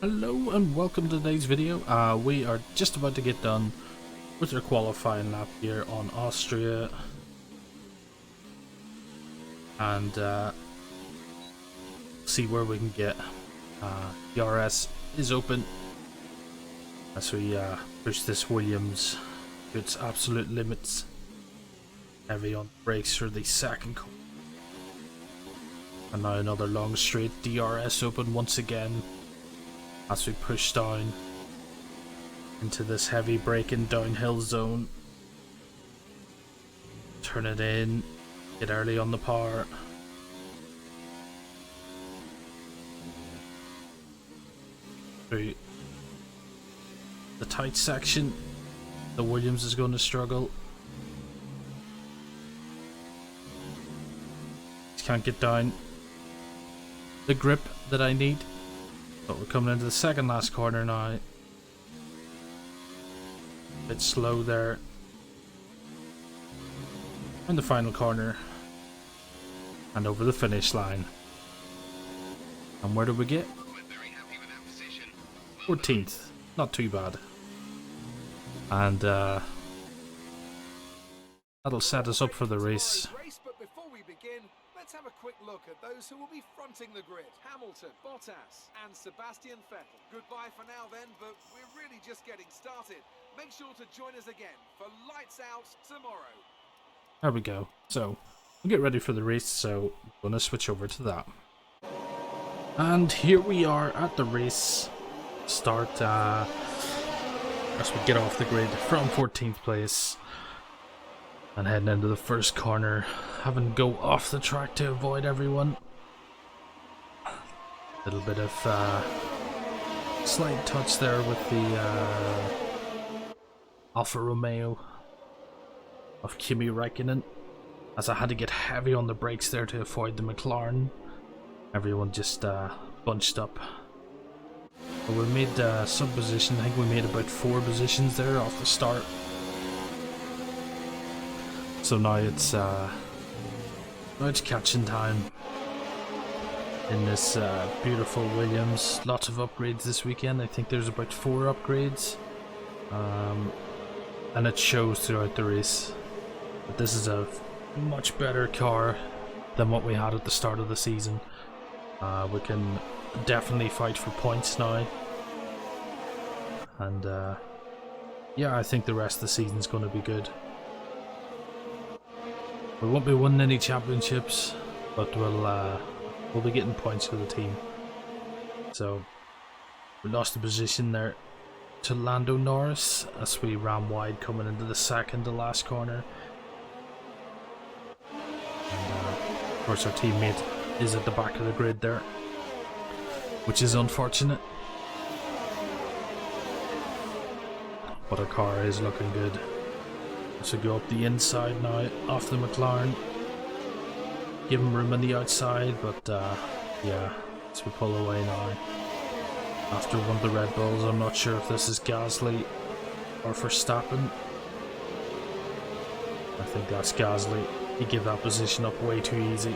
Hello and welcome to today's video. We are just about to get done with our qualifying lap here on Austria, and see where we can get. The RS is open as we push this Williams to its absolute limits. Heavy on the brakes for the second corner. And now another long straight. DRS open once again as we push down into this heavy braking downhill zone. Turn it in, get early on the power. Through the tight section, the Williams is going to struggle. Just can't get down the grip that I need. But we're coming into the second last corner now. Bit slow there. And the final corner. And over the finish line. And where do we get? 14th. Not too bad. And that'll set us up for the race. Let's have a quick look at those who will be fronting the grid. Hamilton, Bottas and Sebastian Vettel. Goodbye for now then, but we're really just getting started. Make sure to join us again for Lights Out tomorrow. There we go. So, we'll get ready for the race, so I'm going to switch over to that. And here we are at the race. Start, as we get off the grid from 14th place. And heading into the first corner, having to go off the track to avoid everyone. Little bit of slight touch there with the Alfa Romeo of Kimi Räikkönen, as I had to get heavy on the brakes there to avoid the McLaren. Everyone just bunched up. But we made some position. I think we made about 4 positions there off the start. So now it's catching time in this beautiful Williams. Lots of upgrades this weekend. I think there's about 4 upgrades, and it shows throughout the race. But this is a much better car than what we had at the start of the season. We can definitely fight for points now, and yeah, I think the rest of the season is going to be good. We won't be winning any championships, but we'll be getting points for the team. So we lost the position there to Lando Norris as we ran wide coming into the second to last corner. And of course our teammate is at the back of the grid there, which is unfortunate. But our car is looking good. So go up the inside now, off the McLaren. Give him room on the outside, but yeah, as we pull away now. After one of the Red Bulls, I'm not sure if this is Gasly or Verstappen. I think that's Gasly. He gave that position up way too easy.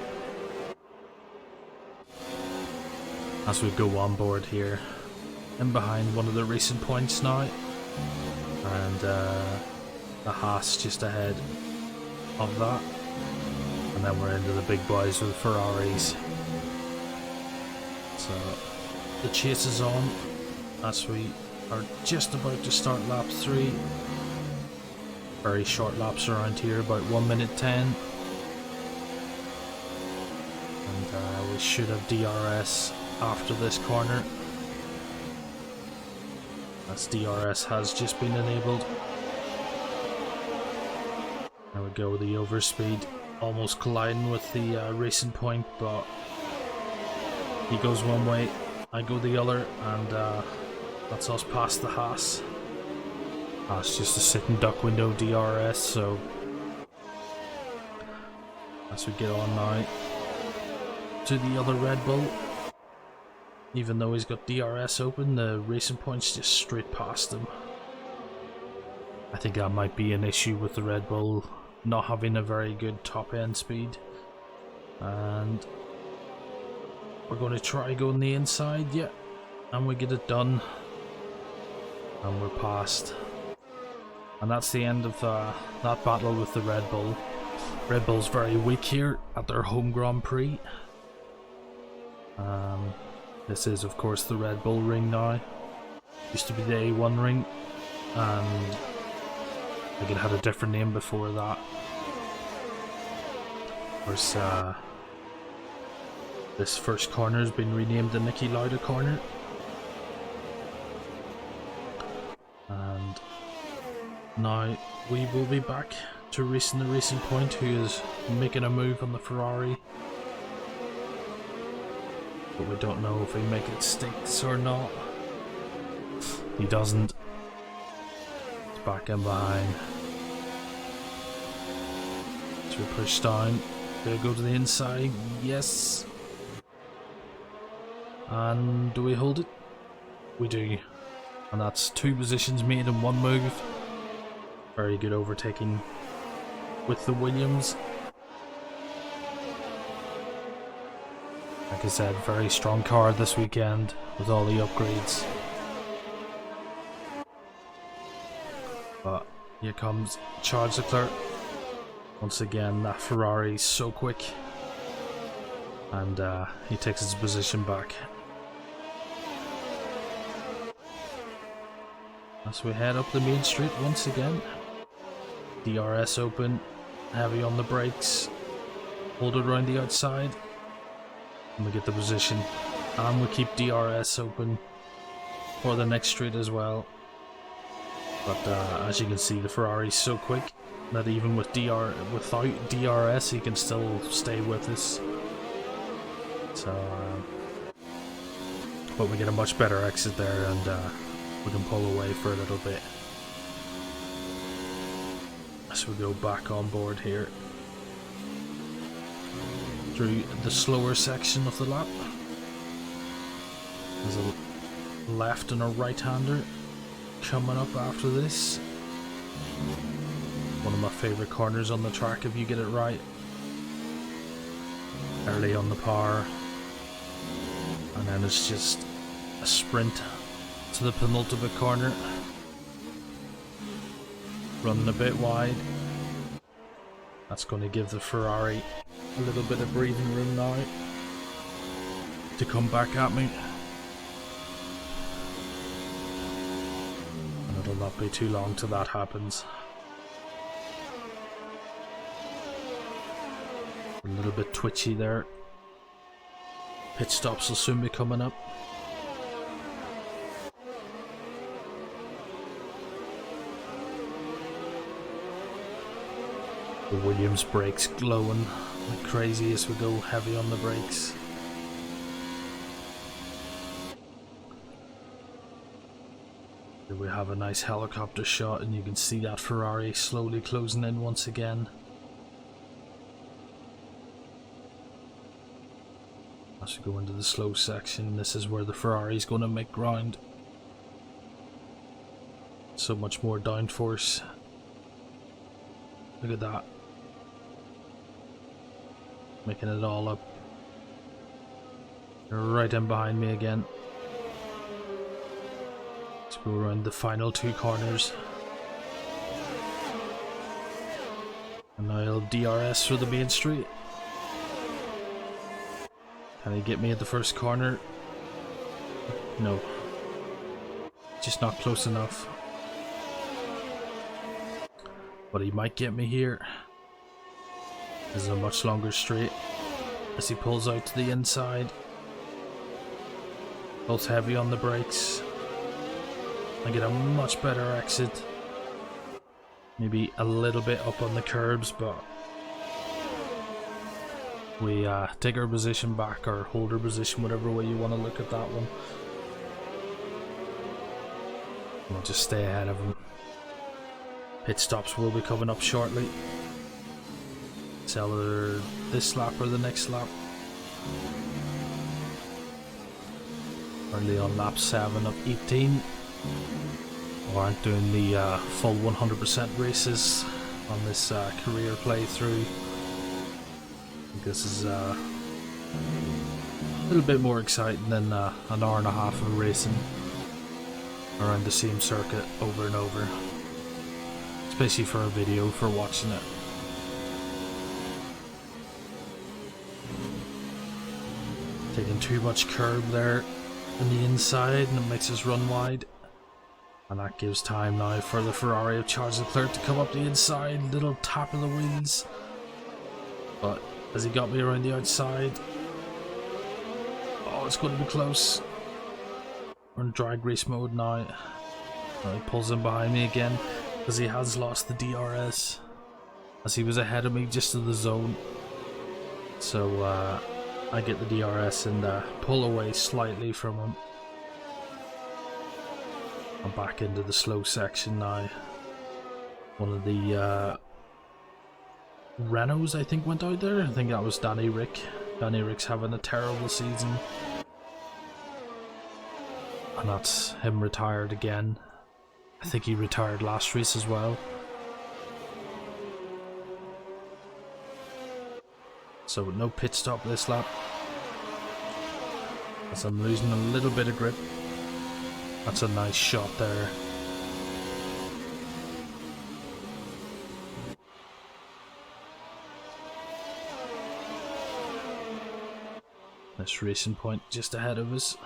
As we go on board here, in behind one of the recent points now. And the Haas just ahead of that, and then we're into the big boys with Ferraris. So the chase is on as we are just about to start lap 3. Very short laps around here, about 1 minute 10, and we should have DRS after this corner, as DRS has just been enabled. There we go, the overspeed, almost colliding with the racing point, but he goes one way, I go the other, and that's us past the Haas. It's just a sit and duck window DRS, so as we get on now to the other Red Bull, even though he's got DRS open, the racing point's just straight past him. I think that might be an issue with the Red Bull not having a very good top end speed, and we're going to try going the inside. Yeah, And we get it done. And we're past. And that's the end of that battle with the Red Bull. Red Bull's very weak here at their home Grand Prix. This is of course the Red Bull ring now. Used to be the A1 ring, and I think it had a different name before that. Of course, this first corner has been renamed the Niki Lauda corner. And now we will be back to racing the Racing Point, who is making a move on the Ferrari. But we don't know if he makes it sticks or not. He doesn't. He's back in behind. So we push down. Gonna go to the inside. Yes. And do we hold it? We do. And that's 2 positions made in 1 move. Very good overtaking with the Williams. Like I said, very strong car this weekend with all the upgrades. But here comes Charles Leclerc. Once again, that Ferrari's so quick. And he takes his position back. As we head up the main street once again. DRS open, heavy on the brakes, hold it around the outside, and we get the position. And we keep DRS open for the next street as well. But as you can see, the Ferrari's so quick that even with without DRS, he can still stay with us. So, but we get a much better exit there, and we can pull away for a little bit. So we go back on board here through the slower section of the lap. There's a left and a right-hander coming up after this. One of my favourite corners on the track if you get it right. Early on the power, and then it's just a sprint to the penultimate corner. Running a bit wide. That's going to give the Ferrari a little bit of breathing room now to come back at me. And it'll not be too long till that happens. A little bit twitchy there. Pit stops will soon be coming up. The Williams brakes glowing like crazy as we go heavy on the brakes. Here we have a nice helicopter shot, and you can see that Ferrari slowly closing in once again. As we go into the slow section, this is where the Ferrari is going to make ground. So much more downforce. Look at that. Making it all up. They're right in behind me again. Let's go around the final 2 corners. And now I'll DRS through the main street. Can he get me at the first corner? No. Just not close enough. But he might get me here. This is a much longer straight as he pulls out to the inside. Both heavy on the brakes. I get a much better exit. Maybe a little bit up on the curbs, but we take our position back, or hold our position, whatever way you want to look at that one. We'll just stay ahead of him. Pit stops will be coming up shortly. It's either this lap or the next lap. Currently on lap 7 of 18. We aren't doing the full 100% races on this career playthrough. I think this is little bit more exciting than an hour and a half of racing around the same circuit over and over, especially for a video, for watching it. Taking too much curb there on the inside, and it makes us run wide. And that gives time now for the Ferrari of Charles Leclerc to come up the inside. Little tap of the wheels. But as he got me around the outside, oh, it's going to be close. We're in drag race mode now. He pulls in behind me again because he has lost the DRS, as he was ahead of me just in the zone. So I get the DRS and pull away slightly from him. I'm back into the slow section now. One of the Renaults, I think, went out there. I think that was Danny Rick. Danny Rick's having a terrible season. And that's him retired again. I think he retired last race as well. So no pit stop this lap, as I'm losing a little bit of grip. That's a nice shot there. This racing point just ahead of us.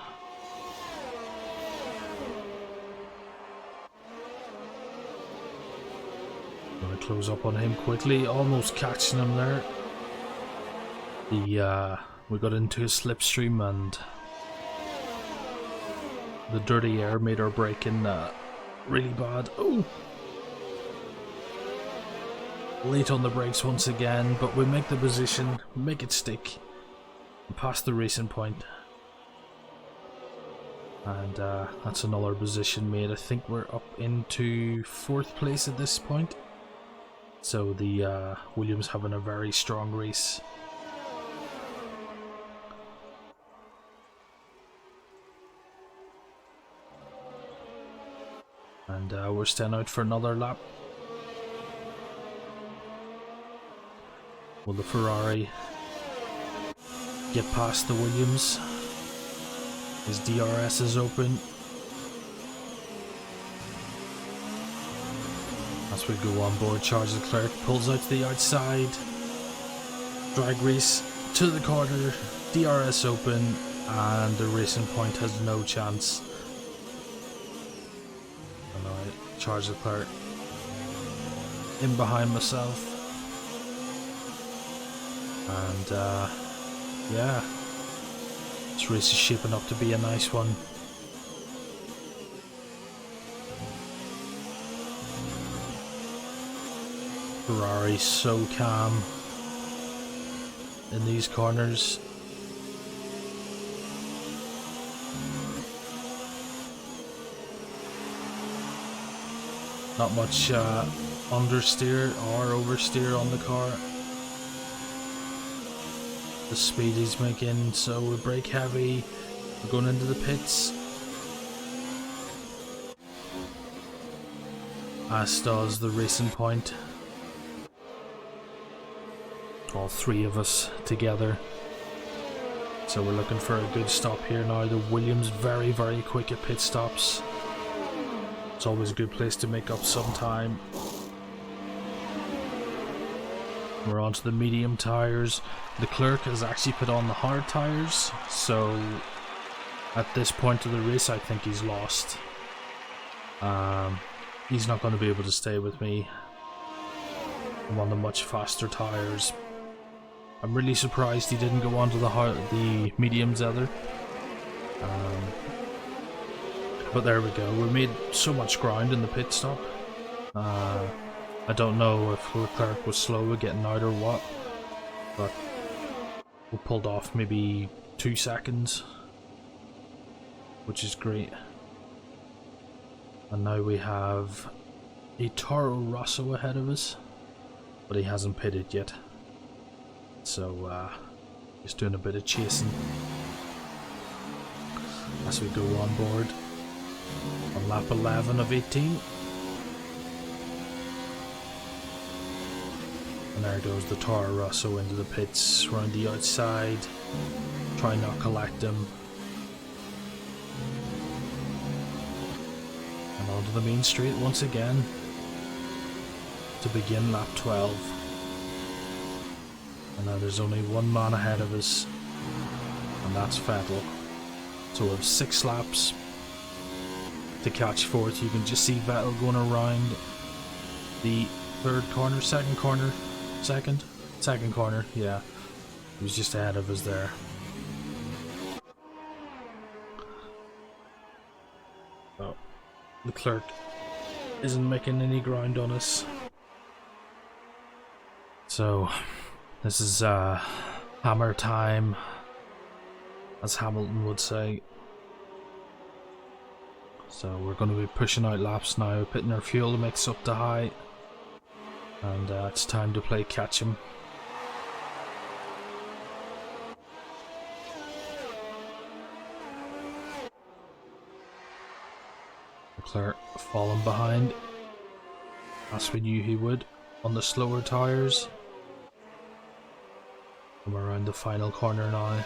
Gonna close up on him quickly, almost catching him there. We got into a slipstream and the dirty air made our braking really bad. Oh! Late on the brakes once again, but we make the position, make it stick, past the racing point. And that's another position made. I think we're up into 4th place at this point. So the Williams having a very strong race. And we're staying out for another lap. Will the Ferrari get past the Williams? His DRS is open. As we go on board, Charles Leclerc pulls out to the outside. Drag race to the corner, DRS open, and the racing point has no chance. Charles Leclerc in behind myself, and yeah, this race is shaping up to be a nice one. Ferrari so calm in these corners. Not much understeer or oversteer on the car. The speed he's making, so we brake heavy. We're going into the pits. As does the racing point. All 3 of us together. So we're looking for a good stop here now. The Williams very, very quick at pit stops. It's always a good place to make up some time. We're onto the medium tires. Leclerc has actually put on the hard tires, so at this point of the race I think he's lost. He's not going to be able to stay with me. I'm on the much faster tires. I'm really surprised he didn't go onto the mediums either. But there we go, we made so much ground in the pit stop. I don't know if Leclerc was slow at getting out or what, but we pulled off maybe 2 seconds, which is great. And now we have a Toro Rosso ahead of us, but he hasn't pitted yet. So just doing a bit of chasing as we go on board. On lap 11 of 18. And there goes the Toro Rosso into the pits, round the outside. Try not collect him. And onto the main straight once again to begin lap 12. And now there's only one man ahead of us, and that's Vettel. So we have 6 laps to catch fourth. You can just see Vettel going around the second corner, yeah. He was just ahead of us there. Oh, Leclerc isn't making any ground on us. So this is hammer time, as Hamilton would say. So we're going to be pushing out laps now, putting our fuel mix up to high, and it's time to play catch 'em. Leclerc falling behind, as we knew he would, on the slower tyres. Come around the final corner now.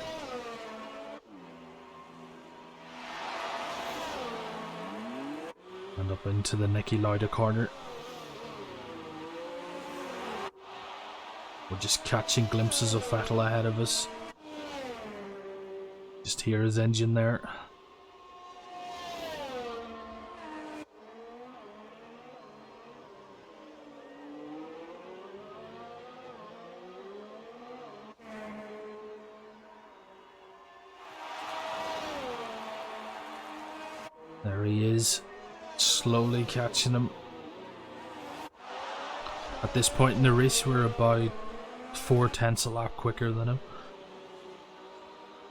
And up into the Niki Lauda corner. We're just catching glimpses of Vettel ahead of us. Just hear his engine there. There he is, slowly catching him. At this point in the race, we're about 4/10 a lap quicker than him.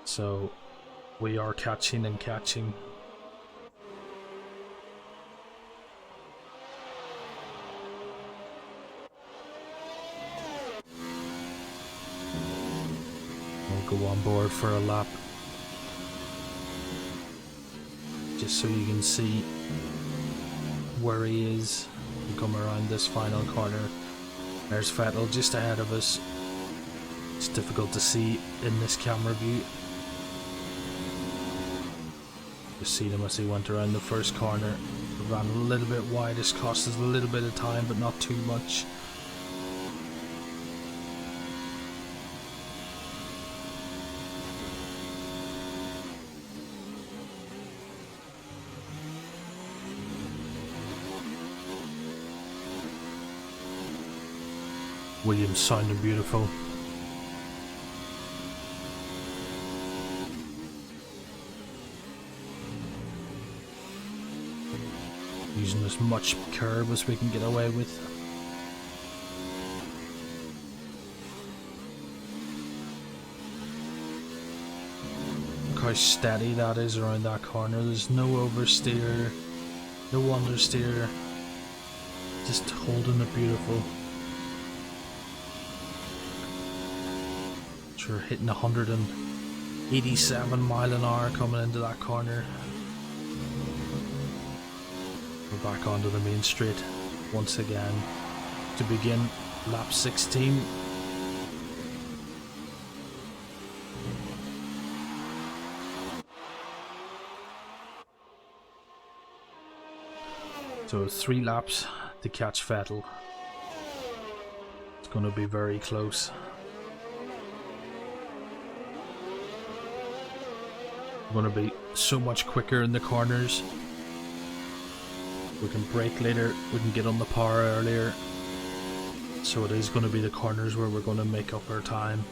So we are catching and catching. We'll go on board for a lap, just so you can see where he is. We come around this final corner. There's Vettel just ahead of us. It's difficult to see in this camera view. Just see him as he went around the first corner. Ran a little bit wide. This cost us a little bit of time, but not too much. Williams sounding beautiful. Using as much curb as we can get away with. Look how steady that is around that corner. There's no oversteer, no understeer. Just holding it beautiful. We're hitting 187 mile an hour coming into that corner. We're back onto the main straight once again to begin lap 16. So 3 laps to catch Vettel. It's going to be very close. Going to be so much quicker in the corners. We can brake later, we can get on the power earlier. So it is going to be the corners where we're going to make up our time.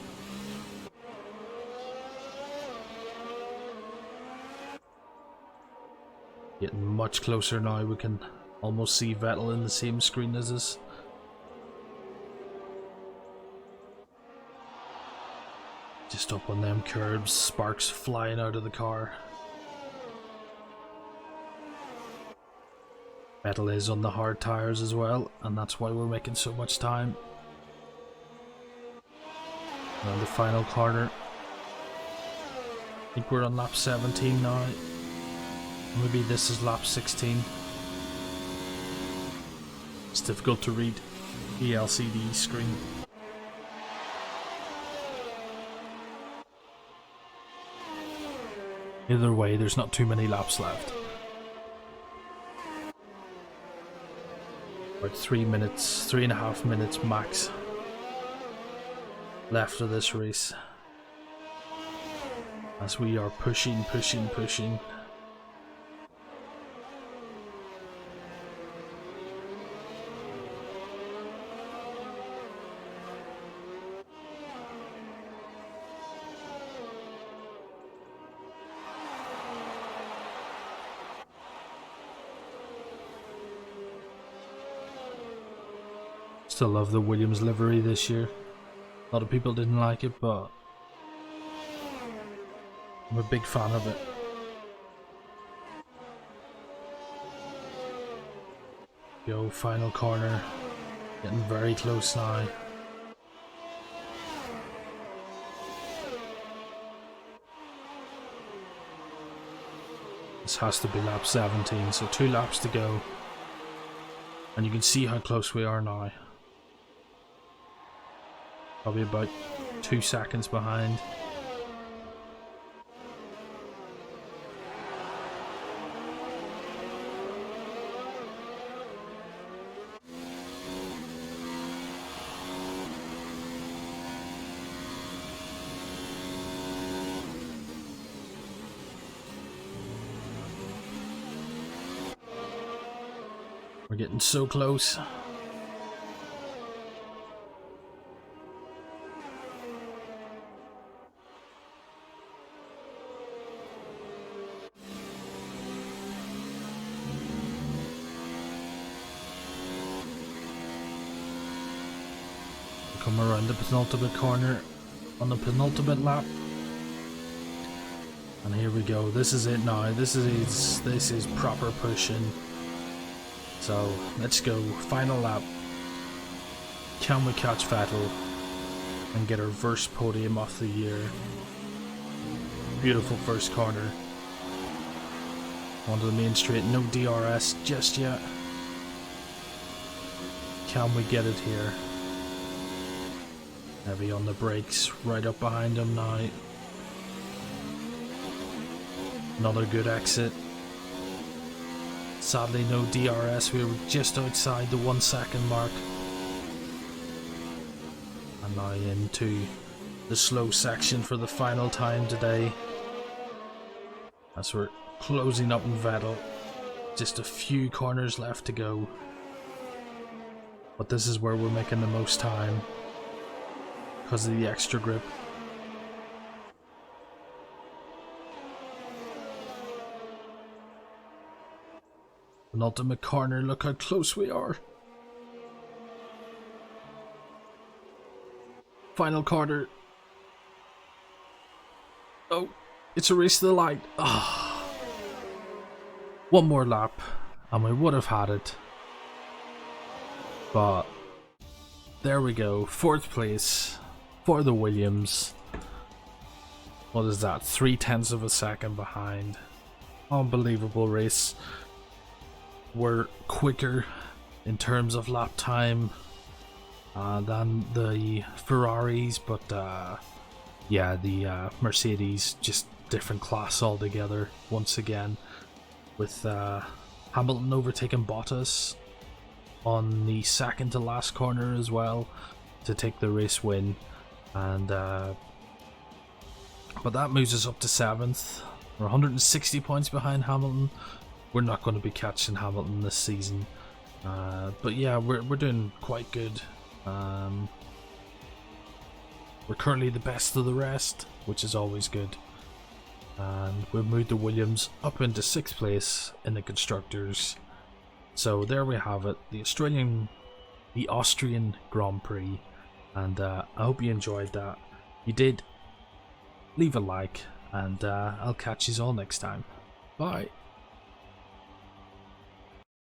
Getting much closer now. We can almost see Vettel in the same screen as us. Just up on them curbs, sparks flying out of the car. Vettel is on the hard tyres as well, and that's why we're making so much time. And the final corner. I think we're on lap 17 now. Maybe this is lap 16. It's difficult to read the LCD screen. Either way, there's not too many laps left. About 3 minutes, 3.5 minutes max left of this race. As we are pushing. Still love the Williams livery this year. A lot of people didn't like it, but I'm a big fan of it. Go, final corner. Getting very close now. This has to be lap 17, so 2 laps to go. And you can see how close we are now. Probably about 2 seconds behind. We're getting so close. Come around the penultimate corner on the penultimate lap. And here we go. This is it now. This is proper pushing. So let's go. Final lap. Can we catch Vettel and get our first podium of the year? Beautiful first corner. Onto the main straight. No DRS just yet. Can we get it here? Heavy on the brakes, right up behind him now. Another good exit. Sadly no DRS, we were just outside the 1 second mark. And now into the slow section for the final time today. As we're closing up in Vettel. Just a few corners left to go. But this is where we're making the most time. Because of the extra grip. Penultimate corner, look how close we are. Final corner. Oh, it's a race to the light. Ah. One more lap and we would have had it. But there we go, 4th place. For the Williams. What is that? 0.3 of a second behind. Unbelievable race. We're quicker in terms of lap time than the Ferraris, but yeah, the Mercedes, just different class altogether once again. With Hamilton overtaking Bottas on the second to last corner as well to take the race win. And but that moves us up to 7th. We're 160 points behind Hamilton. We're not going to be catching Hamilton this season, but yeah, we're doing quite good. We're currently the best of the rest, which is always good. And we've moved the Williams up into 6th place in the constructors. So there we have it, the Austrian Grand Prix. And I hope you enjoyed that. If you did, leave a like, and I'll catch you all next time. Bye.